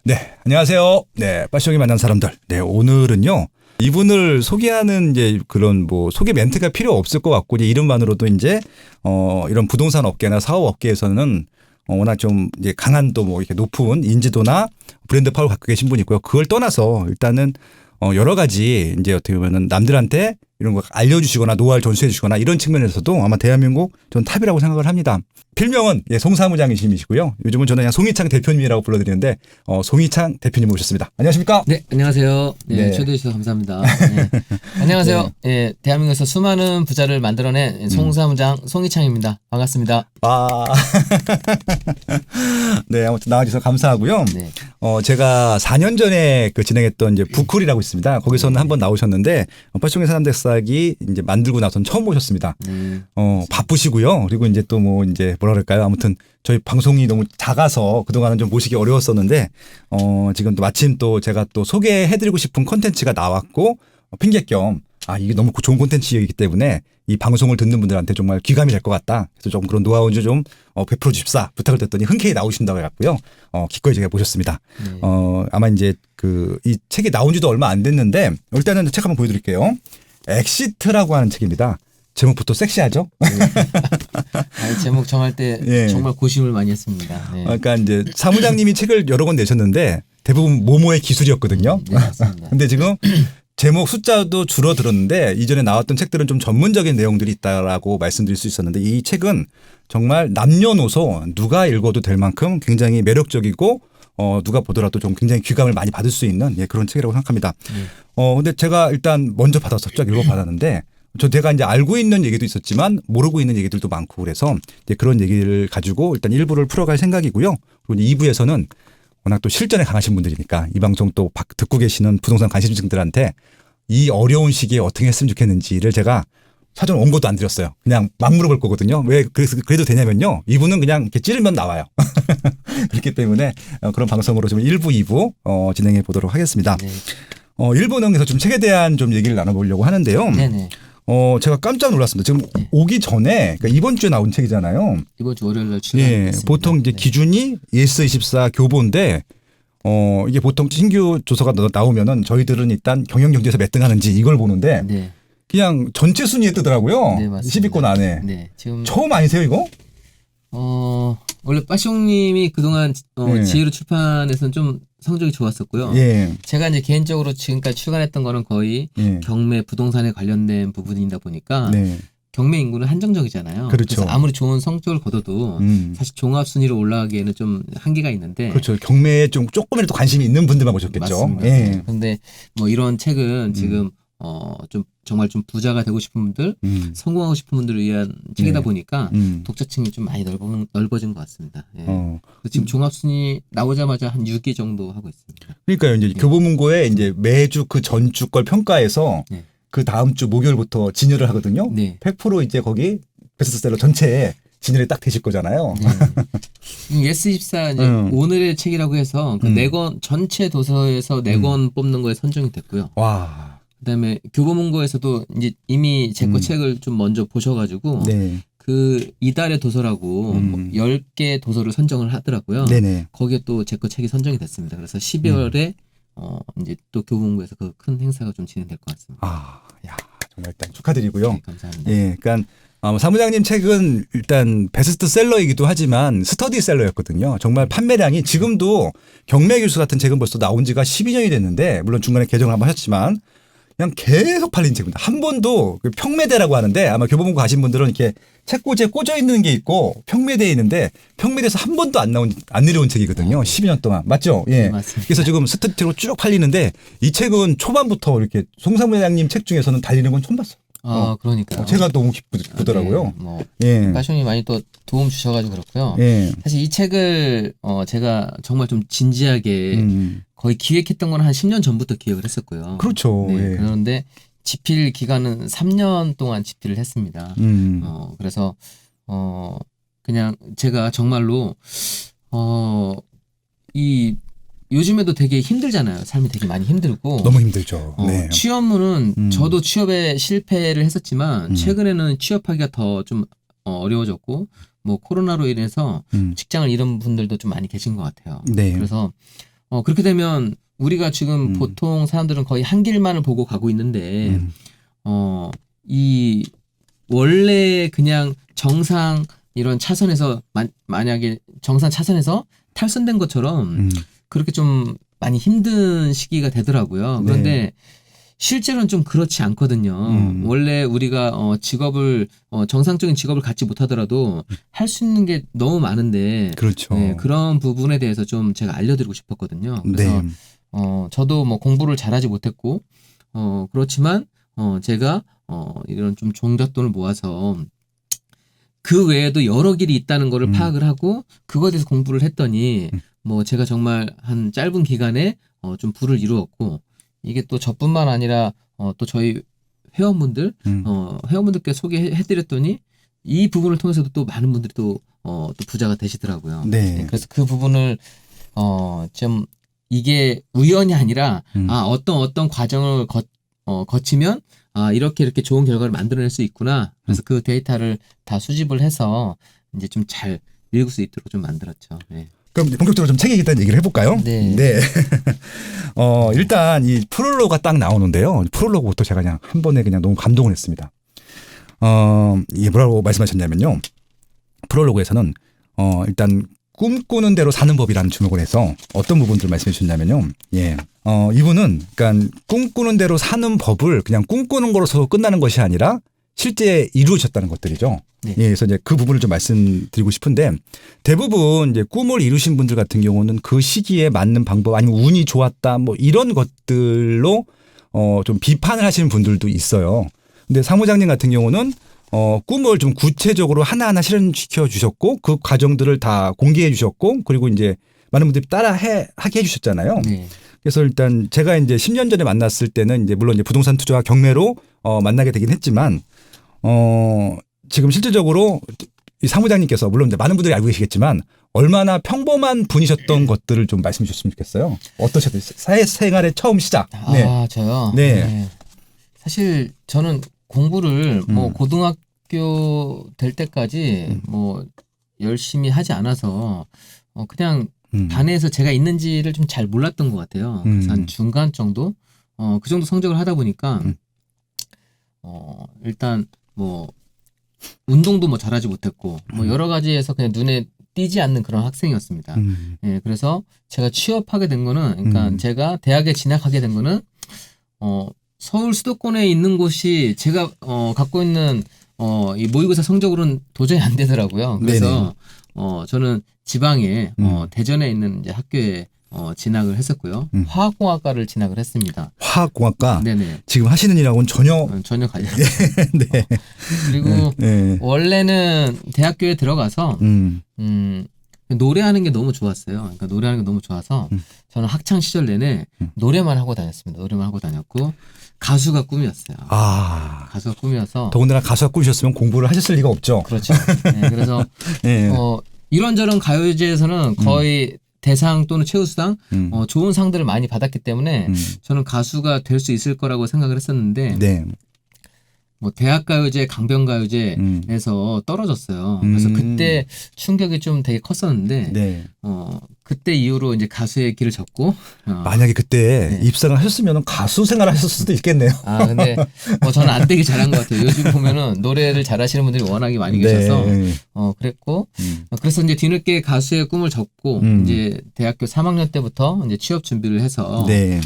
네, 안녕하세요. 네, 빠시형이 만난 사람들. 네, 오늘은요. 이분을 소개하는 이제 그런 뭐 소개 멘트가 필요 없을 것 같고 이제 이름만으로도 이제 이런 부동산 업계나 사업 업계에서는 워낙 좀 이제 강한 또 뭐 이렇게 높은 인지도나 브랜드 파워를 갖고 계신 분이 있고요. 그걸 떠나서 일단은 여러 가지 이제 어떻게 보면은 남들한테 이런 거 알려주시거나 노하우를 전수해 주시거나 이런 측면에서도 아마 대한민국 전 탑이라고 생각을 합니다. 필명은 송사무장이시고요. 요즘은 저는 그냥 송희창 대표님이라고 불러드리는데 송희창 대표님 모셨습니다. 안녕하십니까? 네, 안녕하세요. 네, 네. 초대해 주셔서 감사합니다. 네. 안녕하세요. 네. 대한민국에서 수많은 부자를 만들어낸 송사무장 송희창입니다. 반갑습니다. 아, 네, 아무튼 나와주셔서 감사하고요. 네. 제가 4년 전에 그 진행했던 이제 부쿨이라고 있습니다. 거기서는 한번 나오셨는데, 빠시형의 사람대싹이 이제 만들고 나서는 처음 모셨습니다. 바쁘시고요. 그리고 이제 또 뭐 이제 뭐라 그럴까요? 아무튼 저희 방송이 너무 작아서 그동안은 좀 모시기 어려웠었는데, 지금 또 마침 또 제가 또 소개해드리고 싶은 콘텐츠가 나왔고, 핑계 겸, 이게 너무 좋은 콘텐츠이기 때문에 이 방송을 듣는 분들한테 정말 귀감이 될 것 같다. 그래서 좀 그런 노하우 좀 베풀어 주십사 부탁을 드렸더니 흔쾌히 나오신다고 해갖고요. 기꺼이 제가 모셨습니다. 네. 아마 이제 이 책이 나온 지도 얼마 안 됐는데 일단은 책 한번 보여드릴게요. 엑시트라고 하는 책입니다. 제목부터 섹시하죠? 네. 제목 정할 때 예. 정말 고심을 많이 했습니다. 네. 그러니까 이제 사무장님이 책을 여러 권 내셨는데 대부분 모모의 기술이었거든요. 네, 맞습니다. 근데 지금 제목 숫자도 줄어들었는데 이전에 나왔던 책들은 좀 전문적인 내용들이 있다라고 말씀드릴 수 있었는데 이 책은 정말 남녀노소 누가 읽어도 될 만큼 굉장히 매력적이고 누가 보더라도 좀 굉장히 귀감을 많이 받을 수 있는 그런 책이라고 생각합니다. 근데 제가 일단 먼저 받아서 쫙 읽어봤는데 제가 이제 알고 있는 얘기도 있었지만 모르고 있는 얘기들도 많고 그래서 이제 그런 얘기를 가지고 일단 일부를 풀어갈 생각이고요. 그리고 2부에서는 워낙 또 실전에 강하신 분들이니까 이 방송 또 듣고 계시는 부동산 관심층들한테 이 어려운 시기에 어떻게 했으면 좋겠는지를 제가 사전 원고도 안 드렸어요. 그냥 막 물어볼 거거든요. 왜 그래도 되냐면요. 이분은 그냥 이렇게 찌르면 나와요. 그렇기 때문에 그런 방송으로 좀 1부, 2부 진행해 보도록 하겠습니다. 네. 1부는 그래서 좀 책에 대한 좀 얘기를 나눠보려고 하는데요. 네네. 제가 깜짝 놀랐습니다. 지금 오기 전에 그러니까 이번 주에 나온 책이잖아요. 이번 주 월요일 날 출간했습니다. 보통 이제 기준이 예스24 교보인데 이게 보통 신규 조서가 나오면은 저희들은 일단 경영경제에서 몇 등 하는지 이걸 보는데 네. 그냥 전체 순위에 뜨더라고요. 네, 맞습니다. 10위권 안에. 네. 지금 처음 아니세요 이거? 원래 빠시형님이 그동안 네. 지혜로 출판에서는 좀 성적이 좋았었고요. 예. 제가 이제 개인적으로 지금까지 출간했던 거는 거의 예. 경매 부동산에 관련된 부분이다 보니까 네. 경매 인구는 한정적이잖아요. 그렇죠. 그래서 아무리 좋은 성적을 거둬도 사실 종합 순위로 올라가기에는 좀 한계가 있는데. 그렇죠. 경매에 좀 조금이라도 관심이 있는 분들만 보셨겠죠. 맞습니다. 예. 그런데 뭐 이런 책은 지금 좀 정말 좀 부자가 되고 싶은 분들, 성공하고 싶은 분들을 위한 책이다 보니까 독자층이 좀 많이 넓어진 것 같습니다. 예. 그래서 지금 종합 순위 나오자마자 한 6위 정도 하고 있습니다. 그러니까요. 이제 교보문고에 이제 매주 그 전주 걸 평가해서 그 다음 주 목요일부터 진열을 하거든요. 네. 100% 이제 거기 베스트셀러 전체에 진열이 딱 되실 거잖아요. 네. 예스24 이제 오늘의 책이라고 해서 그 4권 전체 도서에서 4권 뽑는 거에 선정이 됐고요. 와. 그다음에 교보문고에서도 이제 이미 제 거 책을 좀 먼저 보셔가지고 네. 그 이달의 도서라고 뭐 10개 도서를 선정을 하더라고요. 네네. 거기에 또 제 거 책이 선정이 됐습니다. 그래서 12월에 이제 또 교보문고에서 그 큰 행사가 좀 진행될 것 같습니다. 야, 정말 일단 축하드리고요. 네, 감사합니다. 예, 그러니까 사무장님 책은 일단 베스트셀러이기도 하지만 스터디셀러였거든요. 정말 판매량이 지금도 경매교수 같은 책은 벌써 나온 지가 12년이 됐는데 물론 중간에 개정을 한번 하셨지만 그냥 계속 팔린 책입니다. 한 번도 평매대라고 하는데 아마 교보문고 가신 분들은 이렇게 책꽂이에 꽂아 있는 게 있고 평매대에 있는데 평매대에서 한 번도 안 내려온 책이거든요. 12년 동안. 맞죠? 예. 네, 맞습니다. 그래서 지금 스터디로 쭉 팔리는데 이 책은 초반부터 이렇게 송 사무장님 책 중에서는 달리는 건 처음 봤어요. 그러니까요. 제가 너무 기쁘더라고요. 네, 빠숑이 많이 또 도움 주셔가지고 그렇고요. 예. 사실 이 책을 제가 정말 좀 진지하게 거의 기획했던 건 한 10년 전부터 기획을 했었고요. 그렇죠. 네, 예. 그런데 집필 기간은 3년 동안 집필을 했습니다. 그래서 그냥 제가 정말로 요즘에도 되게 힘들잖아요. 삶이 되게 많이 힘들고. 너무 힘들죠. 네. 취업문은 저도 취업에 실패를 했었지만 최근에는 취업하기가 더 좀 어려워졌고 뭐 코로나로 인해서 직장을 잃은 분들도 좀 많이 계신 것 같아요. 네. 그래서 그렇게 되면 우리가 지금 보통 사람들은 거의 한 길만을 보고 가고 있는데 이 원래 그냥 정상 이런 차선에서 만약에 정상 차선에서 탈선된 것처럼 그렇게 좀 많이 힘든 시기가 되더라고요. 그런데 네. 실제로는 좀 그렇지 않거든요. 원래 우리가 직업을 정상적인 직업을 갖지 못하더라도 할 수 있는 게 너무 많은데 그렇죠. 네, 그런 부분에 대해서 좀 제가 알려드리고 싶었거든요. 그래서 네. 저도 뭐 공부를 잘하지 못했고 그렇지만 제가 이런 좀 종잣돈을 모아서 그 외에도 여러 길이 있다는 거를 파악을 하고 그거에 대해서 공부를 했더니 뭐 제가 정말 한 짧은 기간에 좀 부를 이루었고 이게 또 저뿐만 아니라 또 저희 회원분들 회원분들께 소개해드렸더니 이 부분을 통해서도 또 많은 분들이 또 부자가 되시더라고요. 네. 네, 그래서 그 부분을 좀 이게 우연이 아니라 어떤 과정을 거치면 이렇게 좋은 결과를 만들어낼 수 있구나. 그래서 그 데이터를 다 수집을 해서 이제 좀 잘 읽을 수 있도록 좀 만들었죠. 네. 그럼 본격적으로 좀 책에 있다는 얘기를 해볼까요? 네. 네. 일단 이 프롤로그가 딱 나오는데요. 프롤로그부터 제가 그냥 한 번에 그냥 너무 감동을 했습니다. 이게 뭐라고 말씀하셨냐면요. 프롤로그에서는 일단 꿈꾸는 대로 사는 법이라는 주목을 해서 어떤 부분들을 말씀해 주셨냐면요. 예. 이분은 그러니까 꿈꾸는 대로 사는 법을 그냥 꿈꾸는 거로서 끝나는 것이 아니라 실제 이루셨다는 것들이죠. 네. 예, 그래서 이제 그 부분을 좀 말씀드리고 싶은데 대부분 이제 꿈을 이루신 분들 같은 경우는 그 시기에 맞는 방법 아니면 운이 좋았다 뭐 이런 것들로 좀 비판을 하시는 분들도 있어요. 근데 사무장님 같은 경우는 꿈을 좀 구체적으로 하나하나 실현시켜 주셨고 그 과정들을 다 공개해 주셨고 그리고 이제 많은 분들이 하게 해 주셨잖아요. 네. 그래서 일단 제가 이제 10년 전에 만났을 때는 이제 물론 이제 부동산 투자와 경매로 만나게 되긴 했지만 지금 실질적으로 이 사무장님께서 물론 이제 많은 분들이 알고 계시겠지만 얼마나 평범한 분이셨던 것들을 좀 말씀해 주셨으면 좋겠어요. 어떠셨어요? 사회생활의 처음 시작. 네. 저요? 네. 네. 사실 저는 공부를 뭐 고등학교 될 때까지 뭐 열심히 하지 않아서 그냥 반에서 제가 있는지를 좀 잘 몰랐던 것 같아요. 그래서 한 중간 정도? 그 정도 성적을 하다 보니까 일단 뭐 운동도 뭐 잘하지 못했고 뭐 여러 가지에서 그냥 눈에 띄지 않는 그런 학생이었습니다. 예, 그래서 제가 취업하게 된 거는 그러니까 제가 대학에 진학하게 된 거는 서울 수도권에 있는 곳이 제가 갖고 있는 이 모의고사 성적으로는 도저히 안 되더라고요. 그래서 저는 지방에 대전에 있는 이제 학교에 진학을 했었고요. 화학공학과를 진학을 했습니다. 화학공학과. 네네. 지금 하시는 일하고는 전혀 관련. 네. 그리고 네. 원래는 대학교에 들어가서 노래하는 게 너무 좋았어요. 그러니까 노래하는 게 너무 좋아서 저는 학창 시절 내내 노래만 하고 다녔습니다. 노래만 하고 다녔고 가수가 꿈이었어요. 가수가 꿈이어서 더군다나 가수가 꿈이셨으면 공부를 하셨을 리가 없죠. 그렇죠. 네, 그래서 네. 이런저런 가요제에서는 거의 대상 또는 최우수상 좋은 상들을 많이 받았기 때문에 저는 가수가 될 수 있을 거라고 생각을 했었는데 네. 뭐 대학가요제, 강변가요제에서 떨어졌어요. 그래서 그때 충격이 좀 되게 컸었는데 네. 그때 이후로 이제 가수의 길을 졌고 만약에 그때 네. 입상을 하셨으면 가수 생활을 하셨을 수도 있겠네요. 근데 저는 안 되길 잘한 것 같아요. 요즘 보면은 노래를 잘하시는 분들이 워낙에 많이 계셔서 그랬고 그래서 이제 뒤늦게 가수의 꿈을 접고 이제 대학교 3학년 때부터 이제 취업 준비를 해서 네.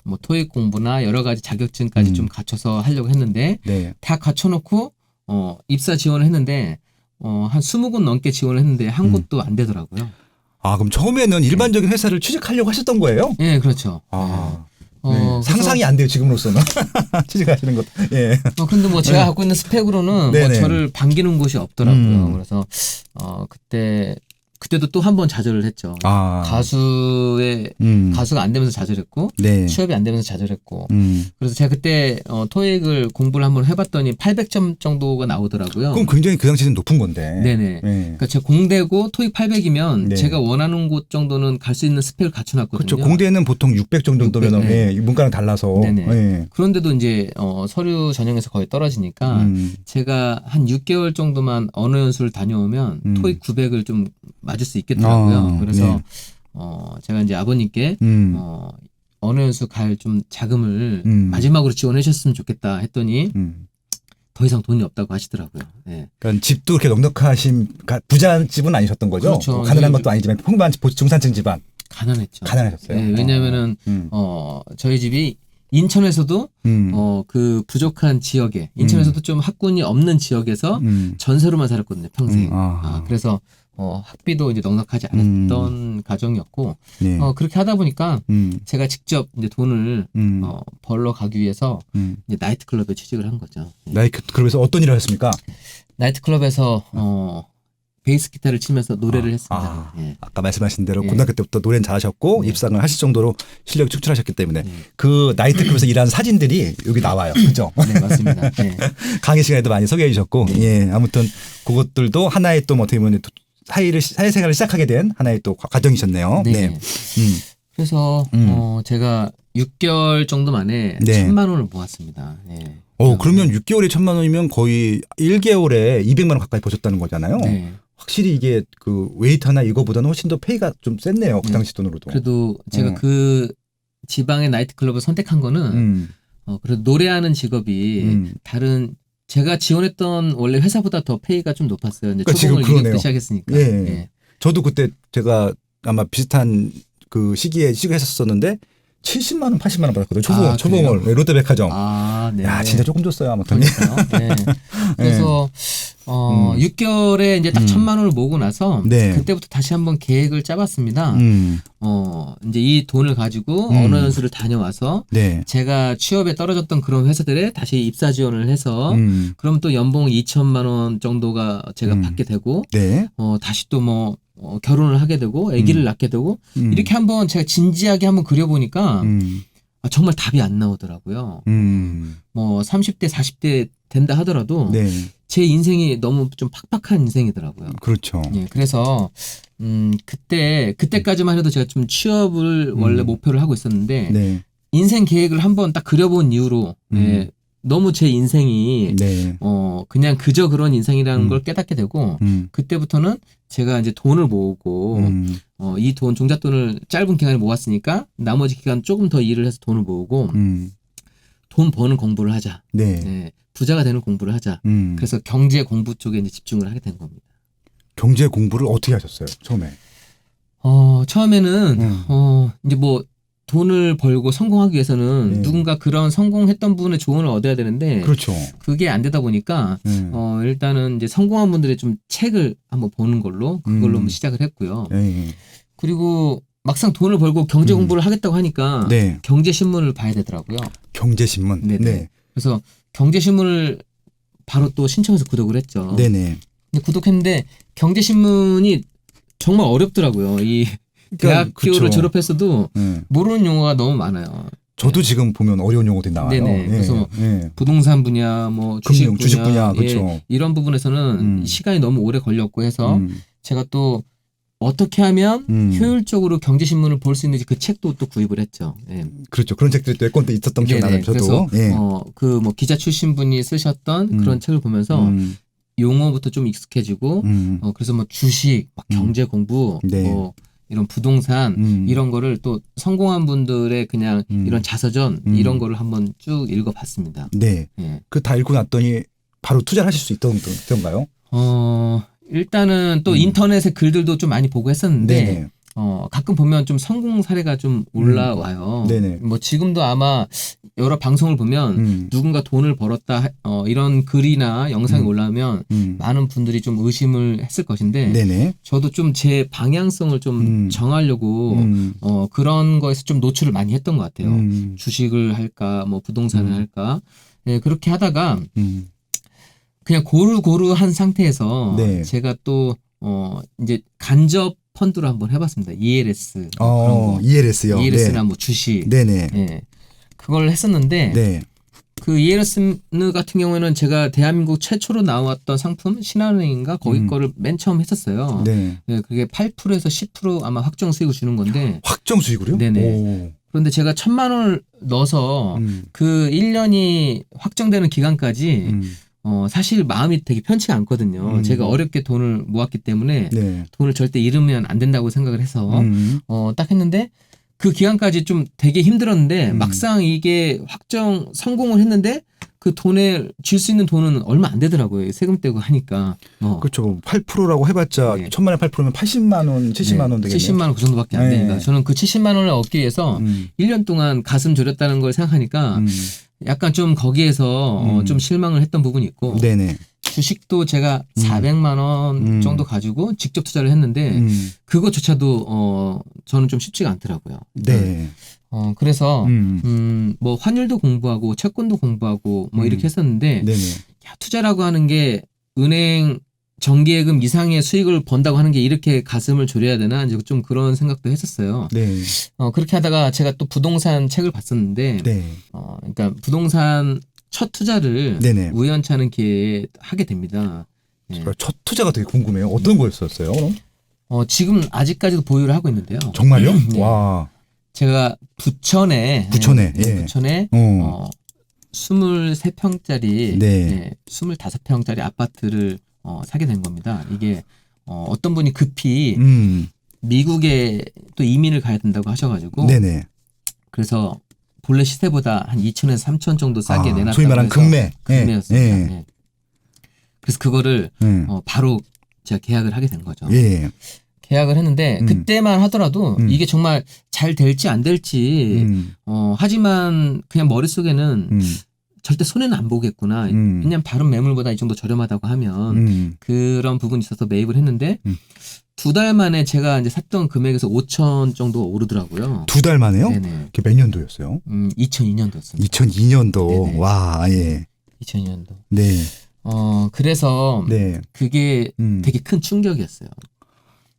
뭐 토익 공부나 여러 가지 자격증까지 좀 갖춰서 하려고 했는데 네. 다 갖춰놓고 입사 지원을 했는데 한 20곳 넘게 지원을 했는데 한 곳도 안 되더라고요. 그럼 처음에는 일반적인 회사를 취직하려고 하셨던 거예요? 네, 그렇죠. 네. 상상이 안 돼요 지금으로서는 취직하시는 것. 예. 근데 뭐 제가 갖고 있는 스펙으로는 뭐 저를 반기는 곳이 없더라고요. 그래서 그때도 또 한 번 좌절을 했죠. 가수가 안 되면서 좌절했고 네. 취업이 안 되면서 좌절했고 그래서 제가 그때 토익을 공부를 한번 해봤더니 800점 정도가 나오더라고요. 그럼 굉장히 그 당시에는 높은 건데. 네네. 그러니까 제가 공대고 토익 800이면 네. 제가 원하는 곳 정도는 갈 수 있는 스펙을 갖춰놨거든요. 그렇죠. 공대는 보통 600 정도면 600, 네. 문과랑 달라서. 네네. 네. 그런데도 이제 서류 전형에서 거의 떨어지니까 제가 한 6개월 정도만 언어 연수를 다녀오면 토익 900을 좀 맞을 수 있겠더라고요. 그래서 제가 이제 아버님께 어느 연수 갈 좀 자금을 마지막으로 지원해 주셨으면 좋겠다 했더니 더 이상 돈이 없다고 하시더라고요. 네. 그러니까 집도 그렇게 넉넉하신 부잣집은 아니셨던 거죠? 그렇죠. 가난한 것도 아니지만 평범한 중산층 집안. 가난했죠. 가난하셨어요. 네, 왜냐면은 저희 집이 인천에서도 그 부족한 지역에 인천에서도 좀 학군이 없는 지역에서 전세로만 살았거든요, 평생. 그래서 학비도 이제 넉넉하지 않았던 가정이었고 네. 그렇게 하다 보니까 제가 직접 이제 돈을 벌러 가기 위해서 이제 나이트클럽에 취직을 한 거죠. 나이트클럽에서 어떤 일을 하셨습니까? 나이트클럽에서 베이스 기타를 치면서 노래를 했습니다. 예. 아까 말씀하신 대로 예. 고등학교 때부터 노래는 잘하셨고 네. 입상을 하실 정도로 실력이 축출하셨기 때문에 그 나이트클럽에서 일하는 사진들이 여기 나와요. 그죠? 네, 맞습니다. 네. 강의 시간에도 많이 소개해 주셨고 예, 아무튼 그것들도 하나의 또 어떻게 보면 사회생활을 시작하게 된 하나의 또 과정이셨네요. 네. 그래서 제가 6개월 정도 만에 네. 1,000만 원을 모았습니다. 네. 그러면 6개월에 1,000만 원이면 거의 1개월에 200만 원 가까이 버셨다는 거잖아요. 네. 확실히 이게 그 웨이터나 이거보다는 훨씬 더 페이가 좀 셌네요. 그 당시 돈으로도. 그래도 제가 그 지방의 나이트클럽을 선택한 거는 그래도 노래하는 직업이 다른 제가 지원했던 원래 회사보다 더 페이가 좀 높았어요. 이제 그러니까 초봉을 지금 2년 때 시작했으니까. 예. 예. 저도 그때 제가 아마 비슷한 그 시기에 시작을 했었는데 70만 원, 80만 원 받았거든요. 초봉을. 네, 롯데백화점. 네. 야, 진짜 조금 줬어요. 아무튼. 네. 그래서 6개월에 이제 딱 1,000만 원을 모으고 나서 그때부터 다시 한번 계획을 짜봤습니다. 이제 이 돈을 가지고 언어 연수를 다녀와서 제가 취업에 떨어졌던 그런 회사들에 다시 입사 지원을 해서 그럼 또 연봉 2천만 원 정도가 제가 받게 되고 다시 또 뭐 결혼을 하게 되고 아기를 낳게 되고 이렇게 한번 제가 진지하게 한번 그려보니까 정말 답이 안 나오더라고요. 뭐 30대 40대 된다 하더라도 제 인생이 너무 좀 팍팍한 인생이더라고요. 그렇죠. 예, 그래서 그때까지만 해도 제가 좀 취업을 원래 목표를 하고 있었는데 인생 계획을 한번 딱 그려본 이후로 너무 제 인생이 그냥 그저 그런 인생이라는 걸 깨닫게 되고 그때부터는 제가 이제 돈을 모으고 이 돈 종잣돈을 짧은 기간에 모았으니까 나머지 기간 조금 더 일을 해서 돈을 모으고 돈 버는 공부를 하자. 부자가 되는 공부를 하자. 그래서 경제 공부 쪽에 이제 집중을 하게 된 겁니다. 경제 공부를 어떻게 하셨어요? 처음에? 처음에는 이제 뭐 돈을 벌고 성공하기 위해서는 누군가 그런 성공했던 분의 조언을 얻어야 되는데 그렇죠. 그게 안 되다 보니까 일단은 이제 성공한 분들의 좀 책을 한번 보는 걸로 그걸로 시작을 했고요. 그리고 막상 돈을 벌고 경제 공부를 하겠다고 하니까 경제신문을 봐야 되더라고요. 경제신문. 네네. 그래서 경제신문을 바로 또 신청해서 구독을 했죠. 네네. 근데 구독했는데 경제신문이 정말 어렵더라고요. 이 대학교를 졸업했어도 모르는 용어가 너무 많아요. 저도 지금 보면 어려운 용어들이 나와요. 네네. 그래서 부동산 분야, 뭐 주식 분야, 그렇죠. 이런 부분에서는 시간이 너무 오래 걸렸고 해서 제가 또 어떻게 하면 효율적으로 경제신문을 볼 수 있는지 그 책도 또 구입을 했죠. 그렇죠. 그런 책들이 몇 권 또 있었던 기억이 나요. 저도. 그래서 그 뭐 기자 출신 분이 쓰셨던 그런 책을 보면서 용어부터 좀 익숙해지고 그래서 뭐 주식, 막 경제 공부, 뭐 이런 부동산 이런 거를 또 성공한 분들의 그냥 이런 자서전 이런 거를 한번 쭉 읽어봤습니다. 그 다 읽고 났더니 바로 투자를 하실 수 있던가요? 일단은 또 인터넷에 글들도 좀 많이 보고 했었는데 가끔 보면 좀 성공 사례가 좀 올라와요. 뭐 지금도 아마 여러 방송을 보면 누군가 돈을 벌었다 이런 글이나 영상이 올라오면 많은 분들이 좀 의심을 했을 것인데 저도 좀 제 방향성을 좀 정하려고 그런 거에서 좀 노출을 많이 했던 것 같아요. 주식을 할까 뭐 부동산을 할까 그렇게 하다가 그냥 고루고루한 상태에서 제가 또 이제 간접 펀드로 한번 해봤습니다. ELS 그런 거. ELS요. ELS나 뭐 주식. 그걸 했었는데 그 ELS 같은 경우에는 제가 대한민국 최초로 나왔던 상품 신한은행인가 거기 거를 맨 처음 했었어요. 그게 8%에서 10% 아마 확정 수익을 주는 건데. 확정 수익을요? 그런데 제가 1,000만 원을 넣어서 그 1년이 확정되는 기간까지 사실 마음이 되게 편치가 않거든요. 제가 어렵게 돈을 모았기 때문에 네. 돈을 절대 잃으면 안 된다고 생각을 해서 딱 했는데 그 기간까지 좀 되게 힘들었는데 막상 이게 성공을 했는데 그 돈에 줄 수 있는 돈은 얼마 안 되더라고요. 세금 떼고 하니까. 그렇죠. 8%라고 해봤자 네. 1,000만에 8%면 80만 원, 70만 원 되겠네요. 70만 원 그 정도밖에 안 네. 되니까 저는 그 70만 원을 얻기 위해서 1년 동안 가슴 졸였다는 걸 생각하니까 약간 좀 거기에서 좀 실망을 했던 부분이 있고 네네. 주식도 제가 400만 원 정도 가지고 직접 투자를 했는데 그것조차도 저는 좀 쉽지가 않더라고요. 네. 그래서 뭐 환율도 공부하고 채권도 공부하고 뭐 이렇게 했었는데 네네. 야, 투자라고 하는 게 은행 정기예금 이상의 수익을 번다고 하는 게 이렇게 가슴을 졸여야 되나 이제 좀 그런 생각도 했었어요. 네. 그렇게 하다가 제가 또 부동산 책을 봤었는데 네. 그러니까 부동산 첫 투자를 네네. 우연치 않은 기회에 하게 됩니다. 예. 첫 투자가 되게 궁금해요. 어떤 거였었어요? 그럼? 지금 아직까지도 보유를 하고 있는데요. 정말요? 네. 와. 제가 부천에 예. 부천에 23평짜리 네. 25평짜리 아파트를 사게 된 겁니다. 이게 어떤 분이 급히 미국에 또 이민을 가야 된다고 하셔가지고 네네. 그래서 본래 시세보다 한 2천에서 3천 정도 싸게 내놨다고 소위 말하는 해서 금매였습니다. 예. 예. 그래서 그거를 바로 제가 계약을 하게 된 거죠. 예. 계약을 했는데 그때만 하더라도 이게 정말 잘 될지 안 될지 하지만 그냥 머릿속에는 절대 손해는 안 보겠구나. 왜냐면 다른 매물보다 이 정도 저렴하다고 하면 그런 부분이 있어서 매입을 했는데 2달 만에 제가 이제 샀던 금액에서 5천 정도 오르더라고요. 2달 만에요? 네네. 그게 몇 년도였어요? 2002년도였습니다. 2002년도. 네네. 와, 예. 2002년도. 네. 그래서 네. 그게 되게 큰 충격이었어요.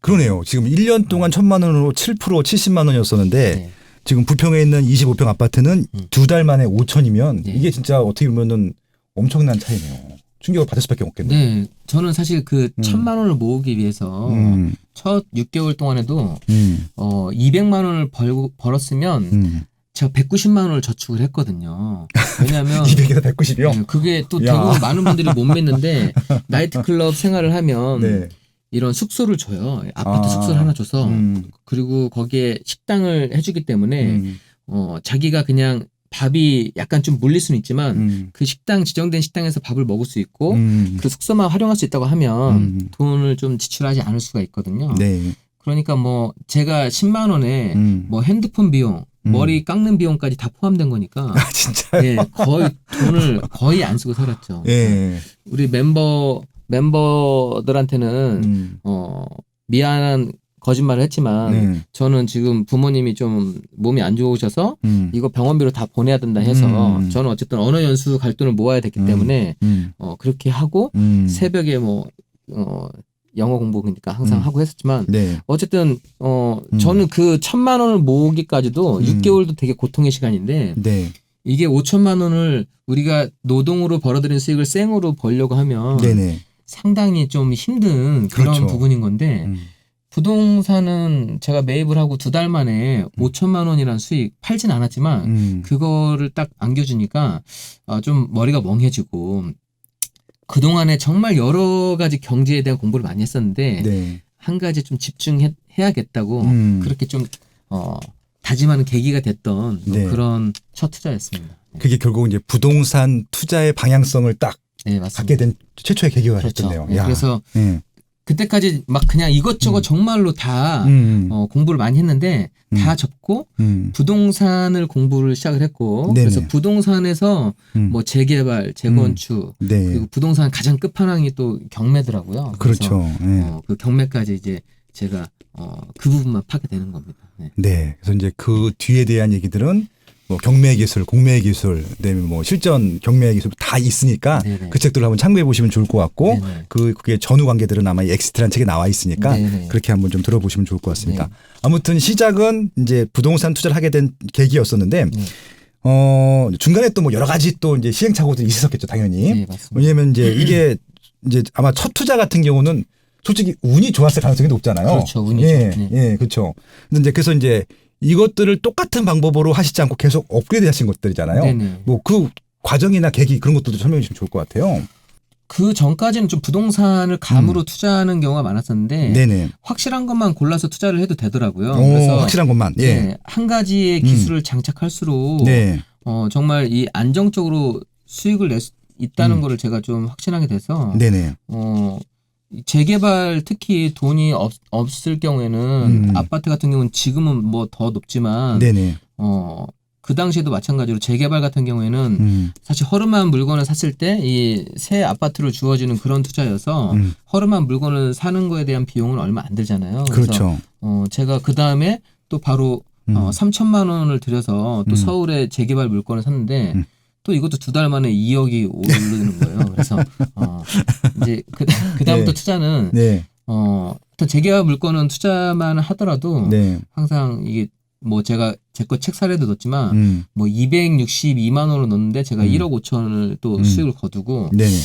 그러네요. 지금 1년 동안 1,000만 원으로 7% 70만 원이었었는데 네. 지금 부평에 있는 25평 아파트는 2달 만에 5천이면 네. 이게 진짜 어떻게 보면은 엄청난 차이네요. 충격을 받을 수밖에 없겠네요. 네, 저는 사실 그 1,000만 원을 모으기 위해서 첫 6개월 동안에도 200만 원을 벌었으면 제가 190만 원을 저축을 했거든요. 왜냐하면 200에서 190이요? 네, 그게 또 야. 대부분 많은 분들이 못 믿는데 나이트클럽 생활을 하면 네. 이런 숙소를 줘요. 아파트 숙소를 하나 줘서 그리고 거기에 식당을 해주기 때문에 자기가 그냥 밥이 약간 좀 물릴 수는 있지만 그 식당 지정된 식당에서 밥을 먹을 수 있고 그 숙소만 활용할 수 있다고 하면 돈을 좀 지출하지 않을 수가 있거든요. 네. 그러니까 뭐 제가 10만 원에 뭐 핸드폰 비용, 머리 깎는 비용까지 다 포함된 거니까 아, 진짜요? 예, 거의 돈을 거의 안 쓰고 살았죠. 예. 우리 멤버들한테는 미안한 거짓말을 했지만 저는 지금 부모님이 좀 몸이 안 좋으셔서 이거 병원비로 다 보내야 된다 해서 저는 어쨌든 언어 연수 갈 돈을 모아야 됐기 때문에 그렇게 하고 새벽에 뭐 영어 공부니까 항상 하고 했었지만 네. 어쨌든 저는 그 1,000만 원을 모으기까지도 6개월도 되게 고통의 시간인데 네. 이게 5천만 원을 우리가 노동으로 벌어들인 수익을 생으로 벌려고 하면 네네. 상당히 좀 힘든 그런 그렇죠. 부분인 건데 부동산은 제가 매입을 하고 2달 만에 5천만 원이라는 수익 팔진 않았지만 그거를 딱 안겨주니까 좀 머리가 멍해지고 그동안에 정말 여러 가지 경제에 대한 공부를 많이 했었는데 네. 한 가지 좀 집중해야겠다고 그렇게 좀 다짐하는 계기가 됐던 네. 그런 첫 투자였습니다. 네. 그게 결국 이제 부동산 투자의 방향성을 딱 네, 맞습니다. 갖게 된 최초의 계기가 그렇죠. 됐네요. 네, 야. 그래서 네. 그때까지 막 그냥 이것저것 정말로 다 공부를 많이 했는데 다 접고 부동산을 공부를 시작을 했고 네네. 그래서 부동산에서 뭐 재개발, 재건축 네. 그리고 부동산 가장 끝판왕이 또 경매더라고요. 그렇죠. 네. 그 경매까지 이제 제가 그 부분만 파게 되는 겁니다. 네. 네. 그래서 이제 그 뒤에 대한 얘기들은 뭐 경매 기술, 공매 기술, 그다음에 뭐 실전 경매 기술 다 있으니까 네네. 그 책들을 한번 참고해 보시면 좋을 것 같고 네네. 그게 전후 관계들은 아마 이 엑시트라는 책에 나와 있으니까 네네. 그렇게 한번 좀 들어보시면 좋을 것 같습니다. 네. 아무튼 시작은 이제 부동산 투자를 하게 된 계기였었는데 중간에 또 뭐 여러 가지 또 이제 시행착오들이 있었겠죠, 당연히. 네, 맞습니다. 왜냐하면 이제 이게 이제 아마 첫 투자 같은 경우는 솔직히 운이 좋았을 가능성이 높잖아요. 그렇죠, 운이죠. 예, 네. 예, 그렇죠. 근데 이제 그래서 이제 이것들을 똑같은 방법으로 하시지 않고 계속 업그레이드 하신 것들이잖아요. 네네. 뭐 그 과정이나 계기 그런 것들도 설명해 주시면 좋을 것 같아요. 그 전까지는 좀 부동산을 감으로 투자하는 경우가 많았었는데 네네. 확실한 것만 골라서 투자를 해도 되더라고요. 오, 그래서 확실한 것만. 예. 네, 한 가지의 기술을 장착할수록 네. 정말 이 안정적으로 수익을 낼 수 있다는 거를 제가 좀 확신하게 돼서 네네. 재개발 특히 돈이 없을 경우에는 아파트 같은 경우는 지금은 뭐 더 높지만 네네. 그 당시에도 마찬가지로 재개발 같은 경우에는 사실 허름한 물건을 샀을 때 이 새 아파트로 주어지는 그런 투자여서 허름한 물건을 사는 거에 대한 비용은 얼마 안 들잖아요. 그렇죠. 그래서 제가 그 다음에 또 바로 3천만 원을 들여서 또 서울에 재개발 물건을 샀는데 또 이것도 2달 만에 2억이 오르는 거예요. 그래서 이제 그 다음부터 네. 투자는 네. 일단 재개발 물건은 투자만 하더라도 네. 항상 이게 뭐 제가 제 거 책 사례도 넣었지만 뭐 262만 원을 넣었는데 제가 1억 5천을 또 수익을 거두고 네네.